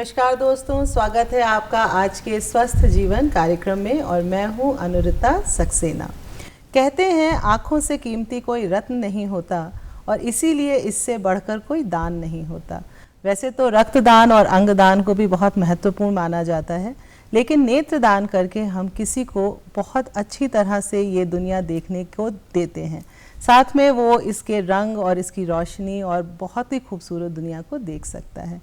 नमस्कार दोस्तों, स्वागत है आपका आज के स्वस्थ जीवन कार्यक्रम में और मैं हूं अनुरिता सक्सेना। कहते हैं आँखों से कीमती कोई रत्न नहीं होता और इसीलिए इससे बढ़कर कोई दान नहीं होता। वैसे तो रक्तदान और अंगदान को भी बहुत महत्वपूर्ण माना जाता है, लेकिन नेत्रदान करके हम किसी को बहुत अच्छी तरह से ये दुनिया देखने को देते हैं, साथ में वो इसके रंग और इसकी रोशनी और बहुत ही खूबसूरत दुनिया को देख सकता है।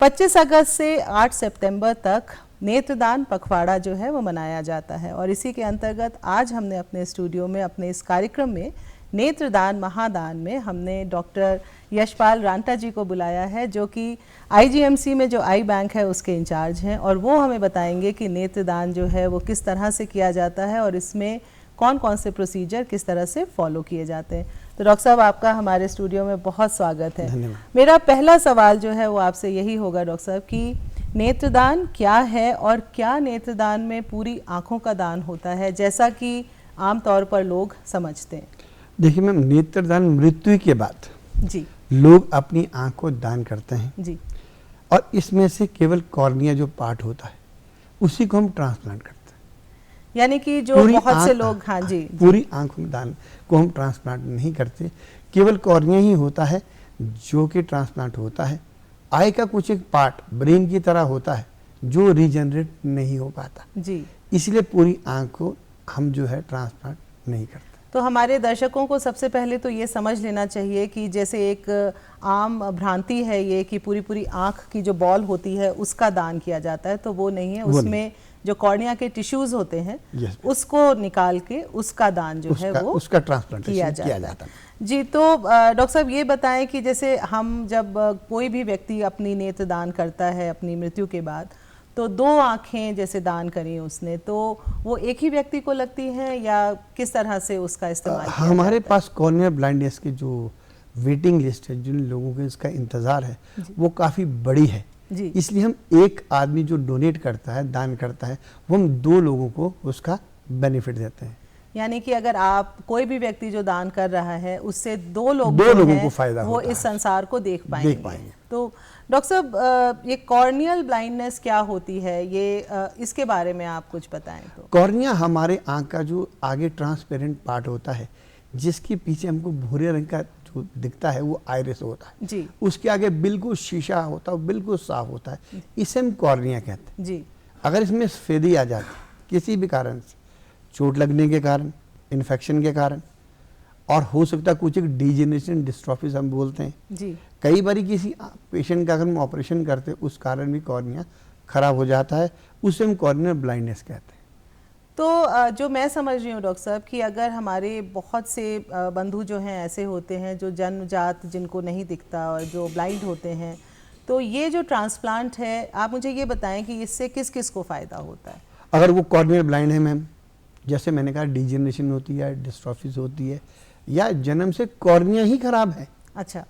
25 अगस्त से 8 सितंबर तक नेत्रदान पखवाड़ा जो है वो मनाया जाता है और इसी के अंतर्गत आज हमने अपने स्टूडियो में अपने इस कार्यक्रम में नेत्रदान महादान में हमने डॉक्टर यशपाल रांटा जी को बुलाया है, जो कि आईजीएमसी में जो आई बैंक है उसके इंचार्ज हैं और वो हमें बताएंगे कि नेत्रदान जो है वो किस तरह से किया जाता है और इसमें कौन कौन से प्रोसीजर किस तरह से फॉलो किए जाते हैं। तो डॉक्टर साहब, आपका हमारे स्टूडियो में बहुत स्वागत है। मेरा पहला सवाल जो है वो आपसे यही होगा डॉक्टर साहब कि नेत्रदान क्या है और क्या नेत्रदान में पूरी आँखों का दान होता है जैसा कि आमतौर पर लोग समझते हैं? देखिए मैम, नेत्रदान मृत्यु के बाद जी लोग अपनी आँख को दान करते हैं जी, और इसमें से केवल कॉर्निया जो पार्ट होता है उसी को हम ट्रांसप्लांट करते हैं। यानी कि जो बहुत से लोग, हाँ जी, पूरी आँख में दान को हम ट्रांसप्लांट नहीं करते, केवल कॉर्निया ही होता है जो कि ट्रांसप्लांट होता है। आई का कुछ एक पार्ट ब्रेन की तरह होता है जो रीजनरेट नहीं हो पाता जी, इसलिए पूरी आँख को हम जो है ट्रांसप्लांट नहीं करते। तो हमारे दर्शकों को सबसे पहले तो ये समझ लेना चाहिए कि जैसे एक आम भ्रांति है ये कि पूरी आँख की जो बॉल होती है उसका दान किया जाता है, तो वो नहीं है। उसमें जो कॉर्निया के टिश्यूज होते हैं उसको निकाल के उसका दान जो है वो उसका ट्रांसप्लांटेशन किया जाता है। जी, तो डॉक्टर साहब ये बताएं कि जैसे हम जब कोई भी व्यक्ति अपनी नेत्र दान करता है अपनी मृत्यु के बाद, तो 2 आँखें जैसे दान करी उसने, तो वो एक ही व्यक्ति को लगती हैं या किस तरह से उसका इस्तेमाल किया हमारे पास कॉर्नियल ब्लाइंडनेस की जो वेटिंग लिस्ट है, जिन लोगों के इसका इंतज़ार है वो काफ़ी बड़ी है। इसलिए हम एक आदमी जो डोनेट करता है, दान करता है, वो हम 2 लोगों को उसका बेनिफिट देते हैं। यानी कि अगर आप कोई भी व्यक्ति जो दान कर रहा है उससे 2 लोगों को फायदा वो इस संसार को देख पाएंगे। तो डॉक्टर साहब, ये कॉर्नियल ब्लाइंडनेस क्या होती है, ये इसके बारे में आप कुछ बताएं तो। कॉर्निया हमारे आँख का जो आगे ट्रांसपेरेंट पार्ट होता है जिसके पीछे हमको भूरे रंग का जो दिखता है वो आइरिस होता है जी, उसके आगे बिल्कुल शीशा होता है, बिल्कुल साफ होता है, इसे हम कॉर्निया कहते हैं जी। अगर इसमें सफेदी आ जाती किसी भी कारण से, चोट लगने के कारण, इन्फेक्शन के कारण, और हो सकता है कुछ एक डिजेनरेशन डिस्ट्रॉफिस हम बोलते हैं जी। कई बार किसी पेशेंट का अगर हम ऑपरेशन करते हैं उस कारण भी कॉर्निया खराब हो जाता है, उसे हम कॉर्नियल ब्लाइंडनेस कहते हैं। तो जो मैं समझ रही हूँ डॉक्टर साहब कि अगर हमारे बहुत से बंधु जो हैं ऐसे होते हैं जो जन्मजात जिनको नहीं दिखता और जो ब्लाइंड होते हैं, तो ये जो ट्रांसप्लांट है, आप मुझे ये बताएं कि इससे किस किस को फ़ायदा होता है? अगर वो कॉर्नियल ब्लाइंड है मैम, जैसे मैंने कहा डिजेनरेशन होती है, डिस्ट्रॉफिस होती है, या जन्म से कॉर्निया ही खराब है, अच्छा,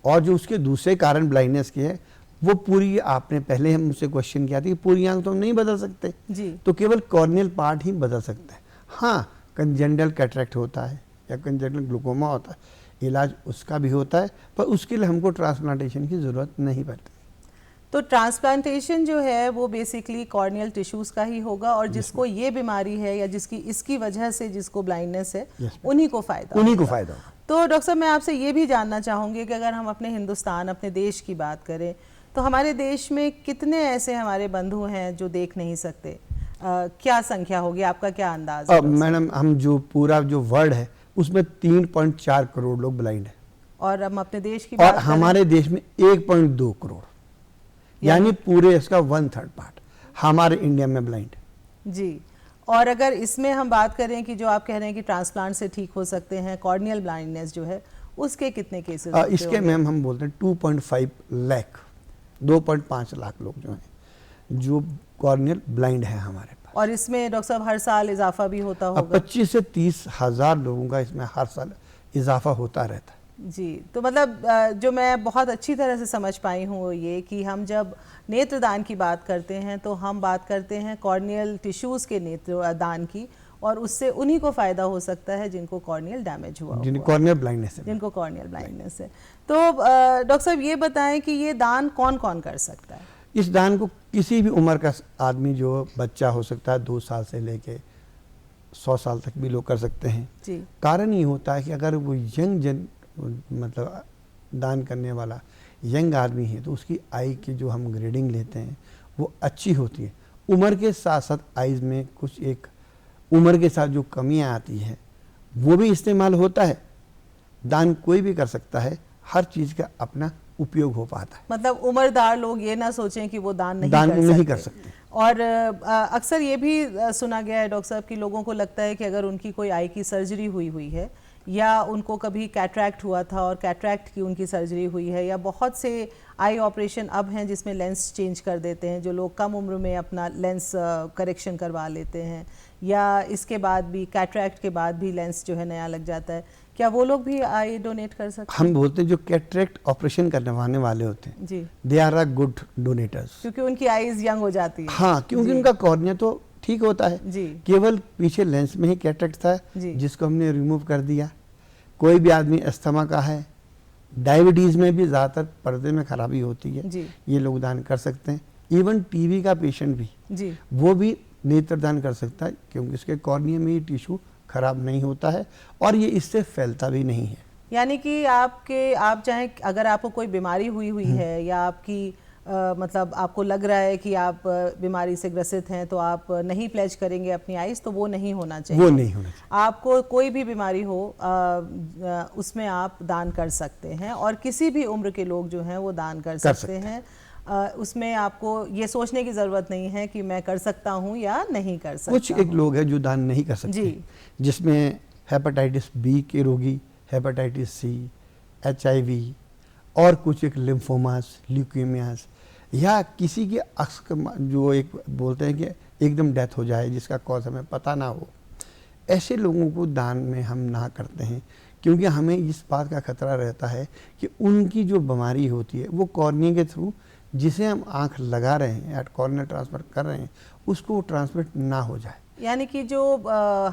और जो उसके दूसरे कारण ब्लाइंडनेस के है वो पूरी, आपने पहले हम मुझसे क्वेश्चन किया था कि पूरी आंख तो हम नहीं बदल सकते जी, तो केवल कॉर्नियल पार्ट ही बदल सकते हैं। हाँ, कंजेनिटल कैटरेक्ट होता है या कंजेनिटल ग्लूकोमा होता है, इलाज उसका भी होता है, पर उसके लिए हमको ट्रांसप्लांटेशन की ज़रूरत नहीं पड़ती। तो ट्रांसप्लांटेशन जो है वो बेसिकली कॉर्नियल टिश्यूज़ का ही होगा और जिसको ये बीमारी है या जिसकी इसकी वजह से जिसको ब्लाइंडनेस है उन्हीं को फ़ायदा। तो डॉक्टर साहब, मैं आपसे ये भी जानना चाहूँगी कि अगर हम अपने हिंदुस्तान, अपने देश की बात करें, तो हमारे देश में कितने ऐसे हमारे बंधु हैं जो देख नहीं सकते? क्या संख्या होगी, आपका क्या अंदाज है? मैडम, हम जो पूरा जो वर्ल्ड है उसमें 3.4 करोड़ लोग ब्लाइंड हैं, और हम अपने देश की बात और हमारे देश में 1.2 करोड़, यानी पूरे इसका 1/3 पार्ट हमारे इंडिया में ब्लाइंड जी। और अगर इसमें हम बात करें कि जो आप कह रहे हैं कि ट्रांसप्लांट से ठीक हो सकते हैं, कॉर्नियल ब्लाइंडनेस जो है उसके कितने केसेस? इसके मैम हम बोलते हैं 2.5 लाख, 2.5 लाख लोग जो हैं जो कॉर्नियल ब्लाइंड है हमारे पास। और इसमें डॉक्टर साहब हर साल इजाफा भी होता होगा? 25 से 30 हज़ार लोगों का इसमें हर साल इजाफा होता रहता है जी। तो मतलब जो मैं बहुत अच्छी तरह से समझ पाई हूँ वो ये कि हम जब नेत्रदान की बात करते हैं तो हम बात करते हैं कॉर्नियल टिश्यूज़ के नेत्रदान की, और उससे उन्हीं को फ़ायदा हो सकता है जिनको कॉर्नियल डैमेज हुआ, जिनको कॉर्नियल ब्लाइंडनेस है, तो डॉक्टर साहब ये बताएं कि ये दान कौन कौन कर सकता है? इस दान को किसी भी उम्र का आदमी, जो बच्चा हो सकता है 2 साल से लेके 100 साल तक भी लोग कर सकते हैं जी। कारण ये होता है कि अगर वो मतलब दान करने वाला यंग आदमी है तो उसकी आई की जो हम ग्रेडिंग लेते हैं वो अच्छी होती है। उम्र के साथ साथ आइज़ में कुछ एक उम्र के साथ जो कमियां आती है वो भी इस्तेमाल होता है। दान कोई भी कर सकता है, हर चीज़ का अपना उपयोग हो पाता है। मतलब उम्रदार लोग ये ना सोचें कि वो दान नहीं कर सकते। और अक्सर ये भी सुना गया है डॉक्टर साहब कि लोगों को लगता है कि अगर उनकी कोई आई की सर्जरी हुई है या उनको कभी कैटरैक्ट हुआ था और कैटरैक्ट की उनकी सर्जरी हुई है, या बहुत से आई ऑपरेशन अब हैं जिसमें लेंस चेंज कर देते हैं, जो लोग कम उम्र में अपना लेंस करेक्शन करवा लेते हैं, या इसके बाद भी कैटरैक्ट के बाद भी लेंस जो है नया लग जाता है, क्या वो लोग भी आई डोनेट कर सकते हैं? हम बोलते हैं जो कैटरैक्ट ऑपरेशन करने वाले होते हैं जी, दे आर अ गुड डोनेटर्स, क्योंकि उनकी आईज यंग हो जाती है। हाँ, क्योंकि उनका कॉर्निया तो ठीक होता है जी। केवल पीछे लेंस में ही कैटरैक्ट था जिसको हमने रिमूव कर दिया। कोई भी आदमी अस्थमा का है, डायबिटीज़ में भी ज़्यादातर पर्दे में खराबी होती है जी। ये लोग दान कर सकते हैं। इवन टीबी का पेशेंट भी जी। वो भी नेत्र दान कर सकता है क्योंकि इसके कॉर्निया में ही टिश्यू खराब नहीं होता है और ये इससे फैलता भी नहीं है। यानी कि आप चाहे अगर आपको कोई बीमारी हुई है या आपकी मतलब आपको लग रहा है कि आप बीमारी से ग्रसित हैं तो आप नहीं प्लेज करेंगे अपनी आइज़, तो वो नहीं होना चाहिए। वो नहीं होना चाहिए। आपको कोई भी बीमारी हो उसमें आप दान कर सकते हैं और किसी भी उम्र के लोग जो हैं वो दान कर सकते हैं। उसमें आपको ये सोचने की ज़रूरत नहीं है कि मैं कर सकता हूँ या नहीं कर सकता। कुछ एक लोग हैं जो दान नहीं कर सकते जी, जिसमें हेपेटाइटिस बी के रोगी, हेपेटाइटिस सी, HIV और कुछ एक लिम्फोमास, ल्यूकेमियास या किसी के जो एक बोलते हैं कि एकदम डेथ हो जाए जिसका कॉज हमें पता ना हो, ऐसे लोगों को दान में हम ना करते हैं क्योंकि हमें इस बात का खतरा रहता है कि उनकी जो बीमारी होती है वो कॉर्निया के थ्रू जिसे हम आंख लगा रहे हैं या कॉर्निया ट्रांसफर कर रहे हैं उसको ट्रांसमिट ना हो जाए। यानी कि जो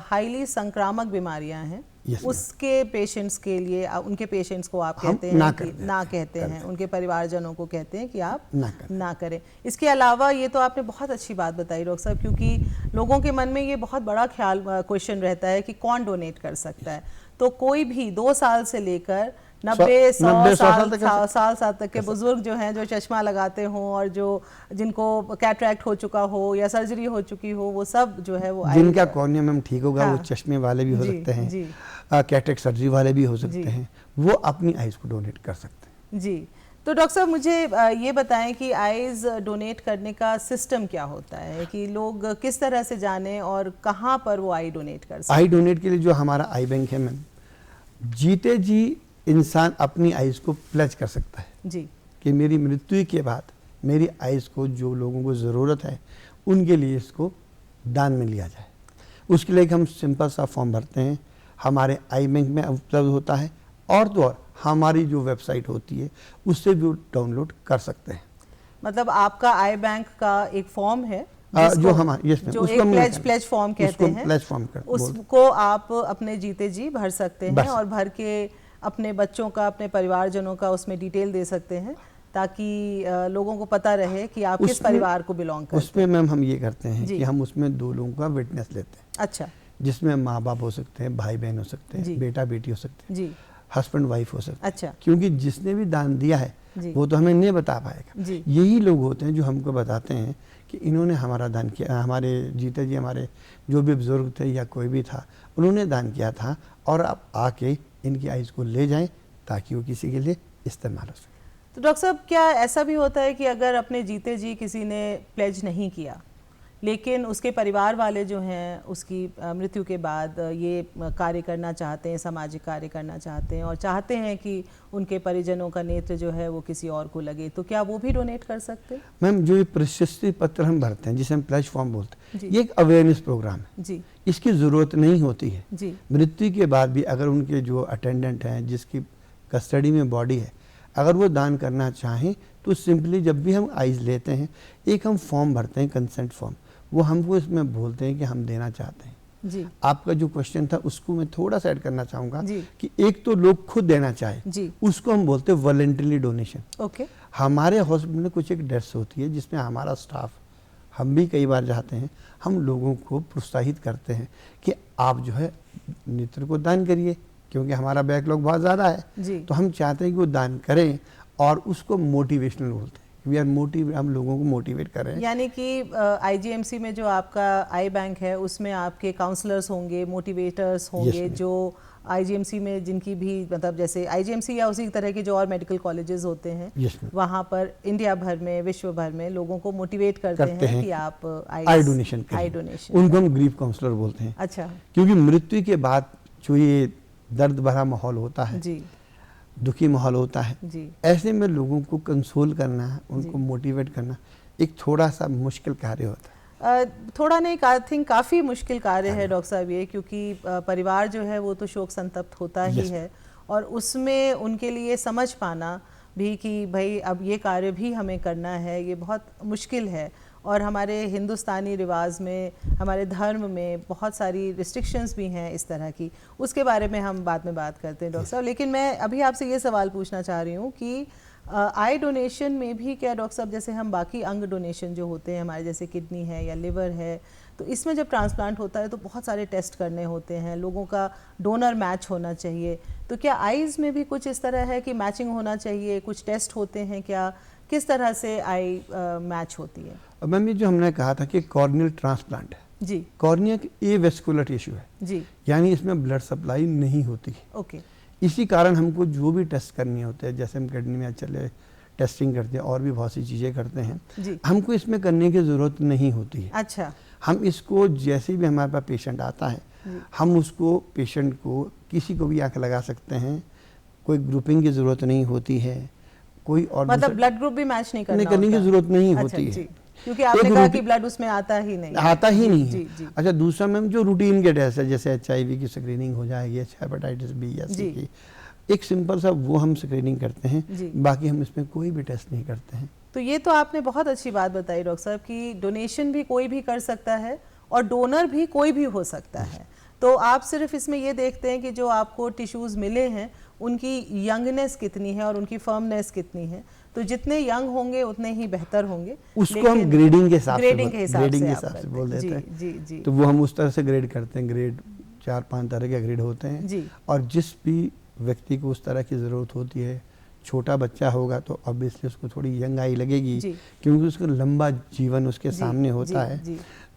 हाईली संक्रामक बीमारियां हैं उसके पेशेंट्स के लिए उनके पेशेंट्स को आप कहते हैं कि ना कहते हैं, उनके परिवारजनों को कहते हैं कि आप ना करें। इसके अलावा ये तो आपने बहुत अच्छी बात बताई डॉक्टर साहब, क्योंकि लोगों के मन में ये बहुत बड़ा क्वेश्चन रहता है कि कौन डोनेट कर सकता है। तो कोई भी 2 साल से लेकर 90-100 साल तक के बुजुर्ग जो हैं, जो चश्मा लगाते हों और जिनको कैटरैक्ट हो चुका हो या सर्जरी हो चुकी हो, वो सब जो है वो जिनका कॉर्निया में ठीक होगा, हाँ, वो चश्मे वाले भी हो सकते हैं, कैटरैक्ट सर्जरी वाले भी हो सकते हैं, वो अपनी आइज को डोनेट कर सकते हैं। जी। तो डॉक्टर साहब मुझे ये बताएं कि आइज डोनेट करने का सिस्टम क्या होता है, कि लोग किस तरह से जाने और कहाँ पर वो आई डोनेट कर सकते हैं? आई डोनेट के लिए जो हमारा आई बैंक है मैम, जीते जी इंसान अपनी आइज़ को प्लेज कर सकता है जी कि मेरी मृत्यु के बाद मेरी आइज़ को जो लोगों को ज़रूरत है उनके लिए इसको दान में लिया जाए। उसके लिए हम सिंपल सा फॉर्म भरते हैं, हमारे आई बैंक में उपलब्ध होता है और तो और हमारी जो वेबसाइट होती है उससे भी डाउनलोड कर सकते हैं। मतलब आपका आई बैंक का एक फॉर्म है जो हमारे जो एक प्लेज फॉर्म कहते हैं, उसको आप अपने जीते जी भर सकते हैं और भर के अपने बच्चों का, अपने परिवारजनों का उसमें डिटेल दे सकते हैं ताकि लोगों को पता रहे कि आप किस परिवार को बिलोंग करते हैं। उसमें मैम हम ये करते हैं कि हम उसमें 2 लोगों का विटनेस लेते हैं। अच्छा। जिसमें माँ बाप हो सकते हैं, भाई बहन हो सकते हैं, बेटा बेटी हो सकते हैं, हस्बैंड वाइफ हो सकते हैं। अच्छा। क्योंकि जिसने भी दान दिया है वो तो हमें नहीं बता पाएगा। यही लोग होते हैं जो हमको बताते हैं कि इन्होंने हमारा दान किया, हमारे जीते जी हमारे जो भी बुजुर्ग थे या कोई भी था उन्होंने दान किया था और आप आके इनकी आइज को ले जाएं ताकि वो किसी के लिए इस्तेमाल हो सके। तो डॉक्टर साहब क्या ऐसा भी होता है कि अगर अपने जीते जी किसी ने प्लेज नहीं किया लेकिन उसके परिवार वाले जो हैं उसकी मृत्यु के बाद ये कार्य करना चाहते हैं, सामाजिक कार्य करना चाहते हैं और चाहते हैं कि उनके परिजनों का नेत्र जो है वो किसी और को लगे, तो क्या वो भी डोनेट कर सकते हैं? मैम जो ये प्रशस्ति पत्र हम भरते हैं जिसे हम प्लेज फॉर्म बोलते हैं, ये एक अवेयरनेस प्रोग्राम है जी। इसकी ज़रूरत नहीं होती है जी। मृत्यु के बाद भी अगर उनके जो अटेंडेंट हैं जिसकी कस्टडी में बॉडी है अगर वो दान करना चाहें तो सिंपली जब भी हम आइज लेते हैं एक हम फॉर्म भरते हैं, कंसेंट फॉर्म, वो हमको इसमें बोलते हैं कि हम देना चाहते हैं जी। आपका जो क्वेश्चन था उसको मैं थोड़ा सा ऐड करना चाहूँगा कि एक तो लोग खुद देना चाहे उसको हम बोलते हैं वॉलंटरी डोनेशन। ओके। हमारे हॉस्पिटल में कुछ एक डेस्क होती है जिसमें हमारा स्टाफ, हम भी कई बार जाते हैं, हम लोगों को प्रोत्साहित करते हैं कि आप जो है नेत्र को दान करिए, क्योंकि हमारा बैकलॉग बहुत ज़्यादा है। तो हम चाहते हैं कि वो दान करें और उसको मोटिवेशनल बोलते हैं, वी आर मोटिव, हम लोगों को मोटिवेट कर रहे हैं। यानी कि आईजीएमसी में जो आपका आई बैंक है उसमें आपके काउंसलर्स होंगे, मोटिवेटर्स होंगे, जो आईजीएमसी में जिनकी भी मतलब जैसे आईजीएमसी या उसी तरह के जो और मेडिकल कॉलेजेस होते हैं वहाँ पर इंडिया भर में, विश्व भर में लोगों को मोटिवेट करते हैं कि आप आई डोनेशन करें। उनको हम ग्रीफ काउंसलर बोलते हैं। अच्छा। क्योंकि मृत्यु के बाद जो ये दर्द भरा माहौल होता है जी, दुखी माहौल होता है जी, ऐसे में लोगों को कंसोल करना, उनको मोटिवेट करना एक थोड़ा सा मुश्किल कार्य होता है। थोड़ा नहीं, आई थिंक काफ़ी मुश्किल कार्य है डॉक्टर साहब ये, क्योंकि परिवार जो है वो तो शोक संतप्त होता ही है, और उसमें उनके लिए समझ पाना भी कि भाई अब ये कार्य भी हमें करना है, ये बहुत मुश्किल है। और हमारे हिंदुस्तानी रिवाज में, हमारे धर्म में बहुत सारी रिस्ट्रिक्शंस भी हैं इस तरह की, उसके बारे में हम बाद में बात करते हैं डॉक्टर साहब। लेकिन मैं अभी आपसे ये सवाल पूछना चाह रही हूँ कि आई डोनेशन में भी क्या डॉक्टर साहब, जैसे हम बाकी अंग डोनेशन जो होते हैं हमारे, जैसे किडनी है या लिवर है, तो इसमें जब ट्रांसप्लांट होता है तो बहुत सारे टेस्ट करने होते हैं, लोगों का डोनर मैच होना चाहिए, तो क्या आईज में भी कुछ इस तरह है कि मैचिंग होना चाहिए, कुछ टेस्ट होते हैं क्या, किस तरह से आई मैच होती है? मैम ये जो हमने कहा था कि कॉर्नियल ट्रांसप्लांट है जी, कॉर्निया ए वेस्कुलर टिश्यू है जी, यानी इसमें ब्लड सप्लाई नहीं होती है। ओके। इसी कारण हमको जो भी टेस्ट करनी होते हैं, जैसे हम किडनी में चले टेस्टिंग करते हैं और भी बहुत सी चीज़ें करते हैं जी, हमको इसमें करने की ज़रूरत नहीं होती है। अच्छा। हम इसको जैसे भी हमारे पास पेशेंट आता है, हम उसको पेशेंट को किसी को भी आंख लगा सकते हैं, कोई ग्रुपिंग की ज़रूरत नहीं होती है, कोई और मतलब ब्लड ग्रुप भी मैच नहीं करने की जरूरत नहीं होती है, क्योंकि आपने कहा कि ब्लड उसमें आता ही नहीं है। अच्छा, दूसरा मैम जो रूटीन के टेस्ट है, जैसे HIV की स्क्रीनिंग हो जाएगी, हेपेटाइटिस B या C की, एक सिंपल सा वो हम स्क्रीनिंग करते हैं, बाकी हम इसमें कोई भी टेस्ट नहीं करते हैं। तो ये तो आपने बहुत अच्छी बात बताई डॉक्टर साहब कि डोनेशन भी कोई भी कर सकता है और डोनर भी कोई भी हो सकता है। तो आप सिर्फ इसमें ये देखते हैं कि जो आपको टिश्यूज़ मिले हैं उनकी यंगनेस कितनी है और उनकी फर्मनेस कितनी है, तो जितने यंग होंगे उतने ही बेहतर होंगे। उसको हम ग्रेडिंग के हिसाब से बोल देते हैं जी, जी। तो वो हम उस तरह से ग्रेड करते हैं, ग्रेड 4-5 तरह के ग्रेड होते हैं जी। और जिस भी व्यक्ति को उस तरह की ज़रूरत होती है, छोटा बच्चा होगा तो ऑब्वियसली उसको थोड़ी यंग आई लगेगी क्योंकि उसको लंबा जीवन उसके सामने होता है,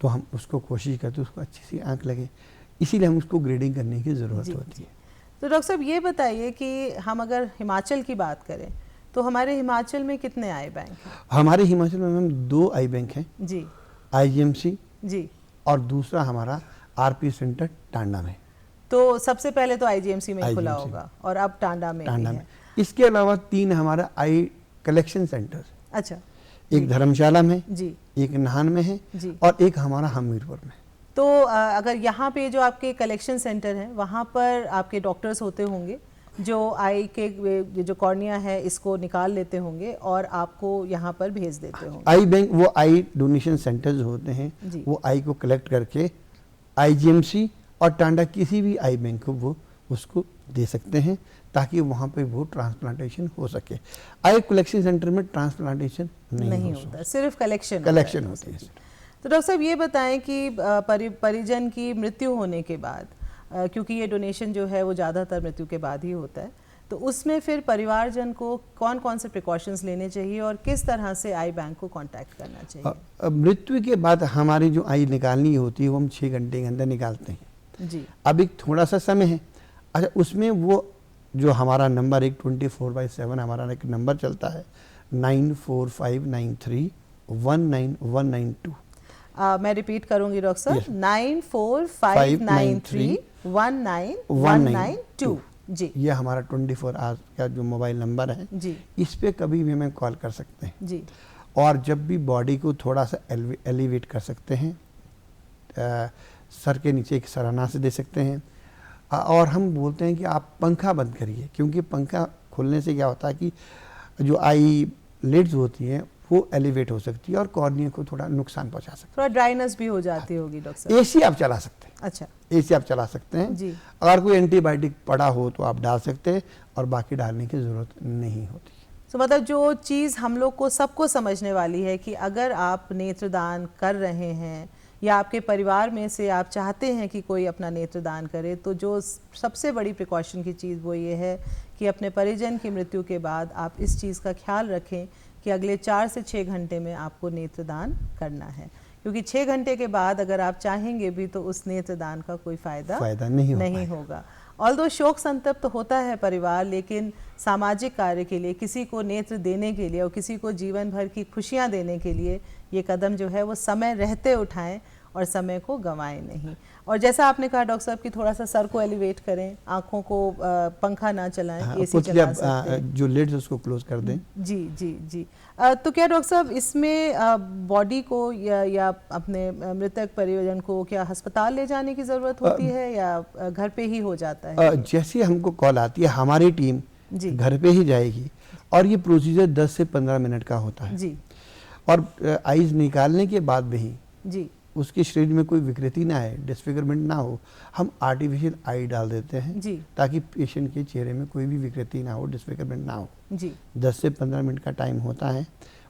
तो हम उसको कोशिश करते हैं उसको अच्छी सी आँख लगे, इसीलिए हम उसको ग्रेडिंग करने की ज़रूरत होती है। तो डॉक्टर साहब ये बताइए कि हम अगर हिमाचल की बात करें तो हमारे हिमाचल में कितने आई बैंक हैं? हमारे हिमाचल में मैम 2 आई बैंक हैं जी, IGMC जी, और दूसरा हमारा RP सेंटर टांडा में। तो सबसे पहले तो IGMC में खुला होगा और अब टांडा में है। इसके अलावा 3 हमारा आई कलेक्शन सेंटर। अच्छा। एक धर्मशाला में जी, एक नाहन में है जी, और एक हमारा हमीरपुर में। तो अगर यहाँ पे जो आपके कलेक्शन सेंटर हैं वहाँ पर आपके डॉक्टर्स होते होंगे जो आई के जो कॉर्निया है इसको निकाल लेते होंगे और आपको यहाँ पर भेज देते होंगे। आई बैंक वो आई डोनेशन सेंटर्स होते हैं, वो आई को कलेक्ट करके IGMC और टांडा किसी भी आई बैंक को वो उसको दे सकते हैं ताकि वहाँ पे वो ट्रांसप्लांटेशन हो सके। आई कलेक्शन सेंटर में ट्रांसप्लांटेशन नहीं होता, सिर्फ कलेक्शन होती है। तो डॉक्टर साहब ये बताएं कि परिजन की मृत्यु होने के बाद, क्योंकि ये डोनेशन जो है वो ज़्यादातर मृत्यु के बाद ही होता है, तो उसमें फिर परिवारजन को कौन कौन से प्रिकॉशंस लेने चाहिए और किस तरह से आई बैंक को कांटेक्ट करना चाहिए? मृत्यु के बाद हमारी जो आई निकालनी होती है वो हम 6 घंटे के अंदर निकालते हैं जी। अब एक थोड़ा सा समय है, अच्छा उसमें वो जो हमारा नंबर एक 24/7 हमारा एक नंबर चलता है 9459319192। मैं रिपीट करूंगी डॉक्टर साहब, 9459319192 जी। ये हमारा 24 आवर्स का जो मोबाइल नंबर है जी, इस पे कभी भी हमें कॉल कर सकते हैं जी। और जब भी बॉडी को थोड़ा सा एलिवेट कर सकते हैं, सर के नीचे एक सराहना से दे सकते हैं, और हम बोलते हैं कि आप पंखा बंद करिए, क्योंकि पंखा खोलने से क्या होता है कि जो आई लिड्स होती हैं वो एलिवेट हो सकती है और कॉर्निया को थोड़ा नुकसान पहुंचा सकती है, थोड़ा ड्राइनेस भी हो जाती होगी डॉक्टर साहब। AC आप चला सकते हैं। अच्छा, AC आप चला सकते हैं जी। अगर कोई एंटीबायोटिक पड़ा हो तो आप डाल सकते हैं और बाकी डालने की ज़रूरत नहीं होती। तो मतलब जो चीज़ हम लोग को सबको समझने वाली है कि अगर आप नेत्रदान कर रहे हैं या आपके परिवार में से आप चाहते हैं कि कोई अपना नेत्रदान करे, तो जो सबसे बड़ी प्रिकॉशन की चीज़ वो ये है कि अपने परिजन की मृत्यु के बाद आप इस चीज़ का ख्याल रखें कि अगले 4 से 6 घंटे में आपको नेत्रदान करना है, क्योंकि 6 घंटे के बाद अगर आप चाहेंगे भी तो उस नेत्रदान का कोई फ़ायदा नहीं होगा। ऑल्दो शोक संतप्त तो होता है परिवार, लेकिन सामाजिक कार्य के लिए, किसी को नेत्र देने के लिए और किसी को जीवन भर की खुशियाँ देने के लिए ये कदम जो है वो समय रहते उठाएं और समय को गंवाएं नहीं। और जैसा आपने कहा डॉक्टर साहब कि थोड़ा सा सर को एलिवेट करें, आँखों को पंखा ना चलाएं, एसी चला सकते हैं, जो लिड्स उसको क्लोज कर दें। जी जी जी। तो क्या डॉक्टर साहब इसमें बॉडी को या अपने मृतक परिजन को क्या अस्पताल ले जाने की ज़रूरत होती है या घर पे ही हो जाता है? जैसे हमको कॉल आती है हमारी टीम घर पे ही जाएगी और ये प्रोसीजर 10 से 15 मिनट का होता है जी। और आइज निकालने के बाद भी जी उसके शरीर में कोई विकृति ना आए, डिसफिगरमेंट ना हो, हम आर्टिफिशियल आई डाल देते हैं जी, ताकि पेशेंट के चेहरे में कोई भी विकृति ना हो, डिसफिगरमेंट ना हो जी। 10 से 15 मिनट का टाइम होता है,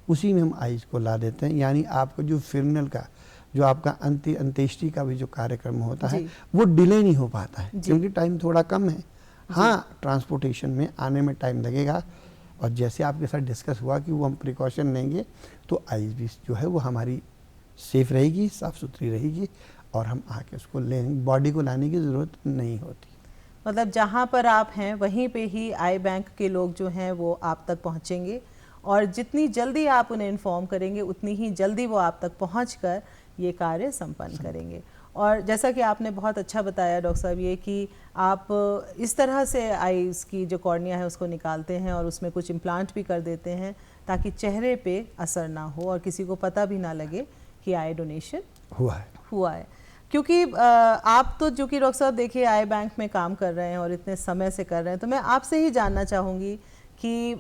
उसी में हम आइज को ला देते हैं। यानी आपका जो फिरनल का जो आपका अंत्येष्टि का भी जो कार्यक्रम होता है वो डिले नहीं हो पाता है, क्योंकि टाइम थोड़ा कम है। हाँ, ट्रांसपोर्टेशन में आने में टाइम लगेगा, और जैसे आपके साथ डिस्कस हुआ कि वो हम प्रिकॉशन लेंगे तो आइज भी जो है वो हमारी सेफ रहेगी, साफ़ सुथरी रहेगी, और हम आके उसको लेंगे, बॉडी को लाने की ज़रूरत नहीं होती। मतलब जहाँ पर आप हैं वहीं पे ही आई बैंक के लोग जो हैं वो आप तक पहुँचेंगे, और जितनी जल्दी आप उन्हें इन्फॉर्म करेंगे उतनी ही जल्दी वो आप तक पहुँचकर ये कार्य संपन्न करेंगे। और जैसा कि आपने बहुत अच्छा बताया डॉक्टर साहब ये कि आप इस तरह से आईज की जो कॉर्निया है उसको निकालते हैं और उसमें कुछ इम्प्लांट भी कर देते हैं ताकि चेहरे पे असर ना हो और किसी को पता भी ना लगे कि आई डोनेशन हुआ है। क्योंकि आप तो जो कि डॉक्टर साहब देखिए आई बैंक में काम कर रहे हैं और इतने समय से कर रहे हैं, तो मैं आपसे ही जानना चाहूँगी कि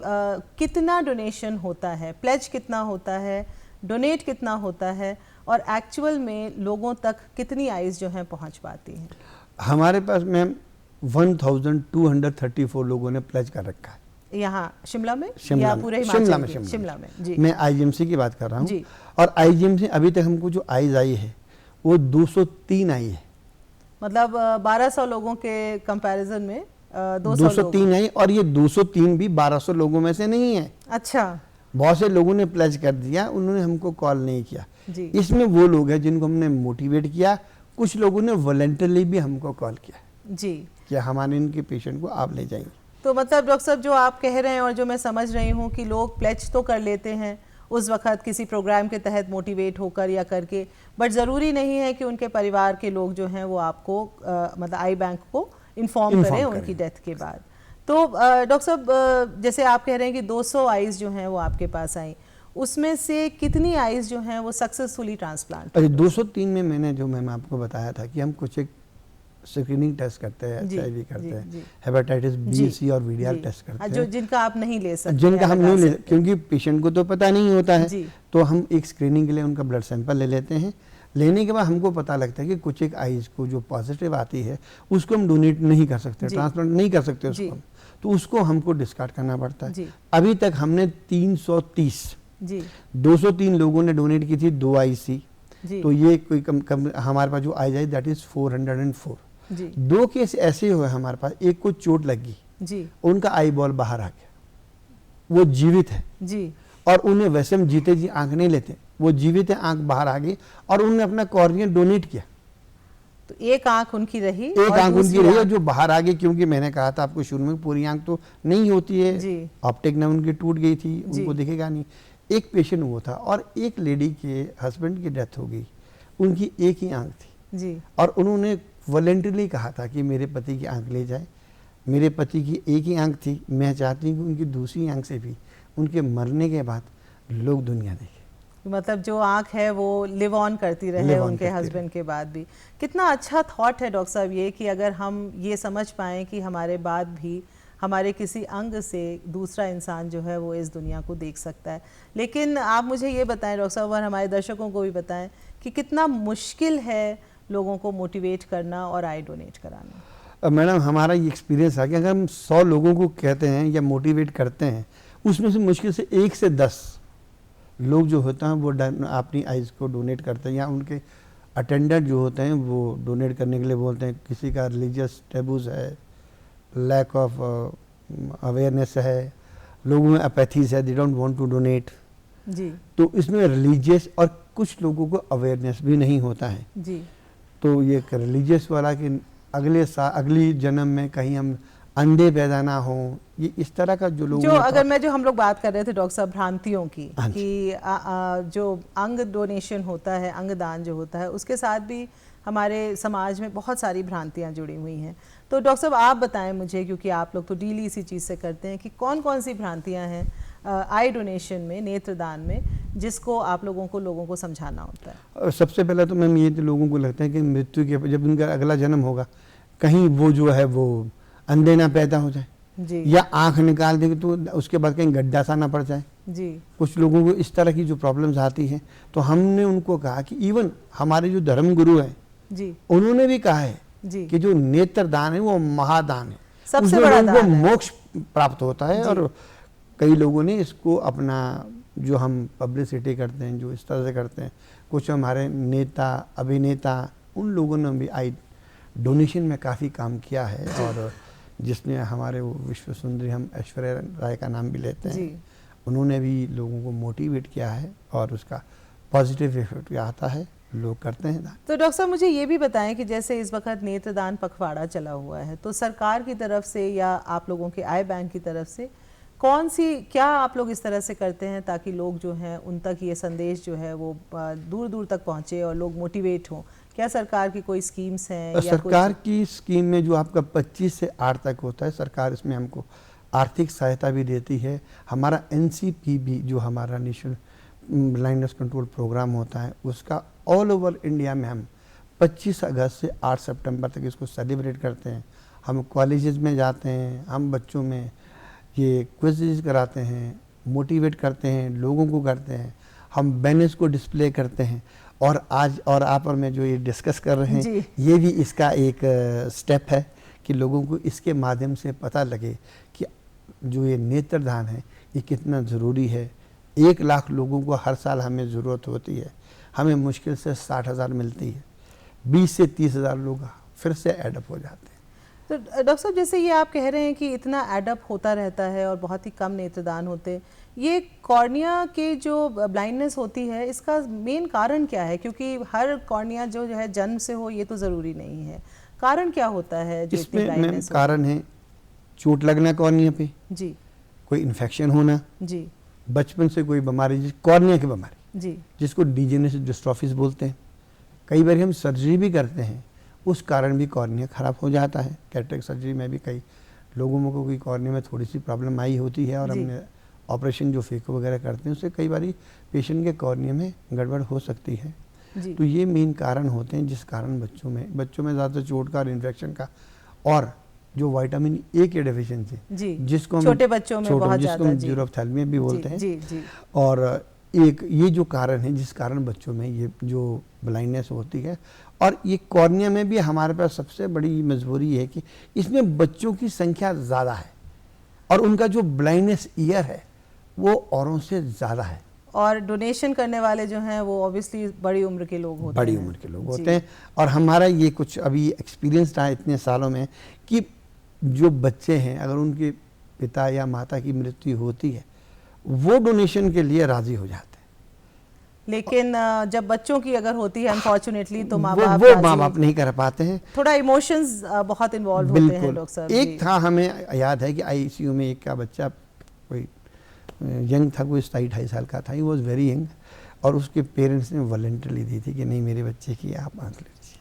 कितना डोनेशन होता है, प्लेज कितना होता है, डोनेट कितना होता है, और एक्चुअल में लोगों तक कितनी आइज जो हैं पहुंच पाती हैं? हमारे पास मैम 1234 लोगों ने प्लेज कर रखा है। यहाँ शिमला में या पूरे शिमला में जी। मैं आईजीएमसी की बात कर रहा हूँ, और आईजीएमसी अभी तक हमको जो आइज आई है वो 203 आई है। मतलब 1200 लोगों के कंपैरिजन में 203 आई, और ये 203 भी 1200 लोगों में से नहीं है। अच्छा, बहुत से लोगों ने प्लेज कर दिया, उन्होंने हमको कॉल नहीं किया जी। इसमें वो लोग हैं जिनको हमने मोटिवेट किया, कुछ लोगों ने वॉलंटरली भी हमको कॉल किया जी कि हमारे इनके पेशेंट को आप ले जाएंगे। तो मतलब डॉक्टर साहब जो आप कह रहे हैं और जो मैं समझ रही हूँ कि लोग प्लेज तो कर लेते हैं उस वक्त किसी प्रोग्राम के तहत मोटिवेट होकर या करके, बट ज़रूरी नहीं है कि उनके परिवार के लोग जो हैं वो आपको मतलब आई बैंक को इन्फॉर्म करें उनकी डेथ के बाद। तो डॉक्टर साहब जैसे आप कह रहे हैं कि 200 आइज जो हैं वो आपके पास आई, उसमें से कितनी आइज जो हैं वो सक्सेसफुली ट्रांसप्लांट? 203 में मैंने जो मैम आपको बताया था कि हम कुछ एक स्क्रीनिंग टेस्ट करते हैं, HIV करते हैं, हेपेटाइटिस बी, सी और VDR टेस्ट करते हैं, जो जिनका आप नहीं ले सकते, जिनका हम नहीं ले, क्योंकि पेशेंट को तो पता नहीं होता है, तो हम एक स्क्रीनिंग के लिए उनका ब्लड सैंपल ले लेते हैं। लेने के बाद हमको पता लगता है कि कुछ एक आइज को जो पॉजिटिव आती है उसको हम डोनेट नहीं कर सकते, ट्रांसप्लांट नहीं कर सकते उसको, तो उसको हमको डिस्कार्ड करना पड़ता है। अभी तक हमने 330 203 लोगों ने डोनेट की थी 2 IC, तो ये कोई कम हमारे पास जो आइज आई दैट इज 404। 2 केस ऐसे हुए हमारे पास, एक को चोट लगी जी, उनका आई बॉल बाहर आ गया, वो जीवित है जी, और उन्हें वैसे हम जीते जी आंख नहीं लेते, वो जीवित है, आंख बाहर आ गई और उन्होंने अपना कॉर्निया डोनेट किया। तो एक आंख उनकी रही, एक आंख उनकी रही और जो बाहर आ गई, क्योंकि मैंने कहा था आपको शुरू में पूरी आंख तो नहीं होती है, ऑप्टिक नर्व उनकी टूट गई थी, उनको दिखेगा नहीं। एक पेशेंट वो था और एक लेडी के हस्बैंड की डेथ हो गई, उनकी एक ही आंख थी जी, और उन्होंने वॉलंटरली कहा था कि मेरे पति की आंख ले जाए। मेरे पति की एक ही आंख थी, मैं चाहती हूँ कि उनकी दूसरी आंख से भी उनके मरने के बाद लोग दुनिया देखें। मतलब जो आंख है वो लिव ऑन करती रहे उनके हस्बैंड के बाद भी। कितना अच्छा थॉट है डॉक्टर साहब ये कि अगर हम ये समझ पाएँ कि हमारे बाद भी हमारे किसी अंग से दूसरा इंसान जो है वो इस दुनिया को देख सकता है। लेकिन आप मुझे ये बताएं डॉक्टर साहब, और हमारे दर्शकों को भी बताएं कि कितना मुश्किल है लोगों को मोटिवेट करना और आई डोनेट कराना। मैडम हमारा ये एक्सपीरियंस है कि अगर हम 100 लोगों को कहते हैं या मोटिवेट करते हैं, उसमें से मुश्किल से 1 से 10 लोग जो होते हैं वो अपनी आइज़ को डोनेट करते हैं, या उनके अटेंडेंट जो होते हैं वो डोनेट करने के लिए बोलते हैं। किसी का रिलीजियस टेबूज है, लैक ऑफ अवेयरनेस है, लोगों में अपैथीज है, they don't want to donate जी। तो इसमें रिलीजियस, और कुछ लोगों को अवेयरनेस भी नहीं होता है जी। तो ये रिलीजियस वाला कि अगली जन्म में कहीं हम अंधे पैदा ना हो, ये इस तरह का जो लोग जो हम लोग बात कर रहे थे डॉक्टर साहब भ्रांतियों की, कि जो अंग डोनेशन होता है, अंग दान जो होता है, उसके साथ भी हमारे समाज में बहुत सारी भ्रांतियां जुड़ी हुई हैं। तो डॉक्टर साहब आप बताएं मुझे, क्योंकि आप लोग तो डेली इसी चीज़ से करते हैं, कि कौन कौन सी भ्रांतियां हैं आई डोनेशन में, नेत्रदान में, जिसको आप लोगों को समझाना होता है। सबसे पहले तो मैम ये तो लोगों को लगता है कि मृत्यु के जब उनका अगला जन्म होगा कहीं वो जो है वो अंधे ना पैदा हो जाए जी, या आंख निकाल देंगे तो उसके बाद कहीं गड्ढा सा ना पड़ जाए जी। कुछ लोगों को इस तरह की जो प्रॉब्लम्स आती हैं, तो हमने उनको कहा कि इवन हमारे जो धर्म गुरु हैं जी, उन्होंने भी कहा है जी, कि जो नेत्र दान है वो महादान है, सबसे बड़ा दान है, मोक्ष प्राप्त होता है। और कई लोगों ने इसको अपना, जो हम पब्लिसिटी करते हैं, जो इस तरह से करते हैं, कुछ हमारे नेता अभिनेता, उन लोगों ने भी आई डोनेशन में काफ़ी काम किया है, और जिसमें हमारे वो विश्व सुंदरी, हम ऐश्वर्या राय का नाम भी लेते हैं, उन्होंने भी लोगों को मोटिवेट किया है और उसका पॉजिटिव इफेक्ट आता है, लोग करते हैं दान। तो डॉक्टर साहब मुझे ये भी बताएं कि जैसे इस वक्त नेत्रदान पखवाड़ा चला हुआ है, तो सरकार की तरफ से या आप लोगों के आई बैंक की तरफ से क्या आप लोग इस तरह से करते हैं ताकि लोग जो हैं उन तक ये संदेश जो है वो दूर दूर तक पहुँचे और लोग मोटिवेट हों? क्या सरकार की कोई स्कीम्स हैं? सरकार की स्कीम में जो आपका 25 से 8 तक होता है, सरकार इसमें हमको आर्थिक सहायता भी देती है। हमारा NCPB जो हमारा नेशनल ब्लाइंडनेस कंट्रोल प्रोग्राम होता है, उसका ऑल ओवर इंडिया में हम 25 अगस्त से 8 सितंबर तक इसको सेलिब्रेट करते हैं। हम कॉलेजेस में जाते हैं, हम बच्चों में ये क्विज़ कराते हैं, मोटिवेट करते हैं, लोगों को करते हैं, हम बैनर्स को डिस्प्ले करते हैं, और आज और आप और मैं जो ये डिस्कस कर रहे हैं, ये भी इसका एक स्टेप है कि लोगों को इसके माध्यम से पता लगे कि जो ये नेत्रदान है ये कितना ज़रूरी है। 1 लाख लोगों को हर साल हमें ज़रूरत होती है, हमें मुश्किल से 60,000 मिलती है, 20 से 30,000 लोग फिर से एडअप हो जाते हैं। तो डॉक्टर साहब जैसे ये आप कह रहे हैं कि इतना एडअप होता रहता है और बहुत ही कम नेत्रदान होते हैं, ये कॉर्निया के जो ब्लाइंडनेस होती है इसका मेन कारण क्या है? क्योंकि हर कॉर्निया जो है जन्म से हो ये तो ज़रूरी नहीं है, कारण क्या होता है जो इतनी ब्लाइंडनेस? कारण है चोट लगना कॉर्निया पे, जी, कोई इन्फेक्शन होना, जी, बचपन से कोई बीमारी, कॉर्निया की बीमारी जी, जिसको डीजेनरेटिव डिस्ट्रॉफीज बोलते हैं। कई बार हम सर्जरी भी करते हैं, उस कारण भी कॉर्निया ख़राब हो जाता है। कैटरेक्ट सर्जरी में भी कई लोगों को कोई कॉर्निया में थोड़ी सी प्रॉब्लम आई होती है, और हमने ऑपरेशन जो फेको वगैरह करते हैं उससे कई बार पेशेंट के कॉर्निया में गड़बड़ हो सकती है। तो ये मेन कारण होते हैं जिस कारण बच्चों में ज़्यादातर चोट का और इन्फेक्शन का, और जो विटामिन ए की डेफिशिएंसी जिसको छोटे बच्चों में बहुत ज़्यादा जीरोफ्थैल्मिया भी बोलते हैं, जी, जी। और एक ये जो कारण है जिस कारण बच्चों में ये जो ब्लाइंडनेस होती है। और ये कॉर्निया में भी हमारे पास सबसे बड़ी मजबूरी है कि इसमें बच्चों की संख्या ज़्यादा है, और उनका जो ब्लाइंडनेस ईयर है वो औरों से ज़्यादा है। और डोनेशन करने वाले जो हैं वो ऑब्वियसली बड़ी उम्र के लोग होते हैं, बड़ी उम्र के लोग होते हैं। और हमारा ये कुछ अभी एक्सपीरियंस रहा इतने सालों में कि जो बच्चे हैं अगर उनके पिता या माता की मृत्यु होती है वो डोनेशन के लिए राजी हो जाते हैं, लेकिन जब बच्चों की अगर होती है अनफॉर्चुनेटली तो माँ बाप नहीं कर पाते हैं, थोड़ा इमोशंस बहुत इन्वॉल्व होते हैं डॉक्टर साहब। एक था, हमें याद है कि ICU में एक का बच्चा कोई यंग था, कोई 27-28 साल का था, ही वॉज वेरी यंग, और उसके पेरेंट्स ने वॉलंटरली दी थी कि नहीं मेरे बच्चे की आप आंख लीजिए।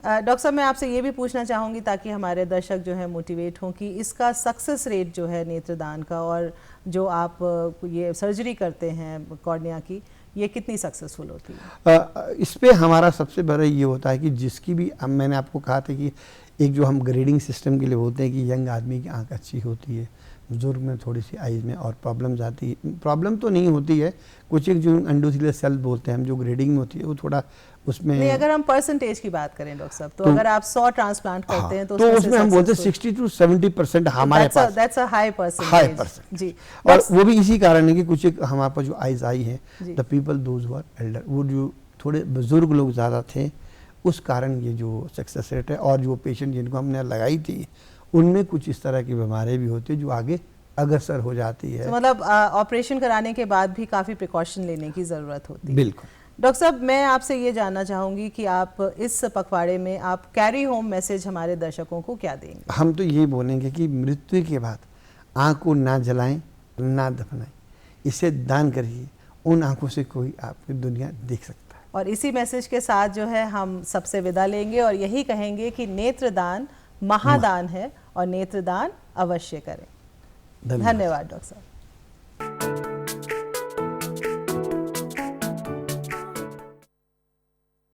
डॉक्टर साहब मैं आपसे ये भी पूछना चाहूँगी ताकि हमारे दर्शक जो है मोटिवेट हों कि इसका सक्सेस रेट जो है नेत्रदान का, और जो आप ये सर्जरी करते हैं कॉर्निया की, ये कितनी सक्सेसफुल होती है? इस पे हमारा सबसे बड़ा ये होता है कि जिसकी भी, मैंने आपको कहा था कि एक जो हम ग्रेडिंग सिस्टम के लिए बोलते हैं कि यंग आदमी की आंख अच्छी होती है, बुजुर्ग में थोड़ी सी आइज में और प्रॉब्लम्स आती है। प्रॉब्लम तो नहीं होती है, कुछ एक जो एंडोथेलियल सेल बोलते हैं हम, जो ग्रेडिंग में होती है वो थोड़ा उसमें नहीं। अगर हम परसेंटेज की बात करें डॉक्टर साहब, तो अगर आप 100 ट्रांसप्लांट करते हैं तो उसमें हम बोलते हैं 60 to 70% हमारे पास, दैट्स अ हाई परसेंटेज जी। और वो भी इसी कारण है कि कुछ एक हमारे पास जो आइज आई है, the people those who are elder, वो जो थोड़े बुजुर्ग लोग ज़्यादा थे, उस कारण ये जो सक्सेस रेट है। और जो पेशेंट जिनको हमने लगाई थी उनमें कुछ इस तरह की बीमारी भी होती है जो आगे अग्रसर हो जाती है। तो मतलब ऑपरेशन कराने के बाद भी काफ़ी प्रिकॉशन लेने की ज़रूरत होती है। बिल्कुल। डॉक्टर साहब, मैं आपसे ये जानना चाहूँगी कि आप इस पखवाड़े में आप कैरी होम मैसेज हमारे दर्शकों को क्या देंगे? हम तो ये बोलेंगे कि मृत्यु के बाद आँख को ना जलाएं, ना दफनाएं, इसे दान करिए, उन आँखों से कोई आपकी दुनिया देख सकता है। और इसी मैसेज के साथ जो है हम सबसे विदा लेंगे और यही कहेंगे कि नेत्रदान महादान है और नेत्रदान अवश्य करें। धन्यवाद डॉक्टर साहब।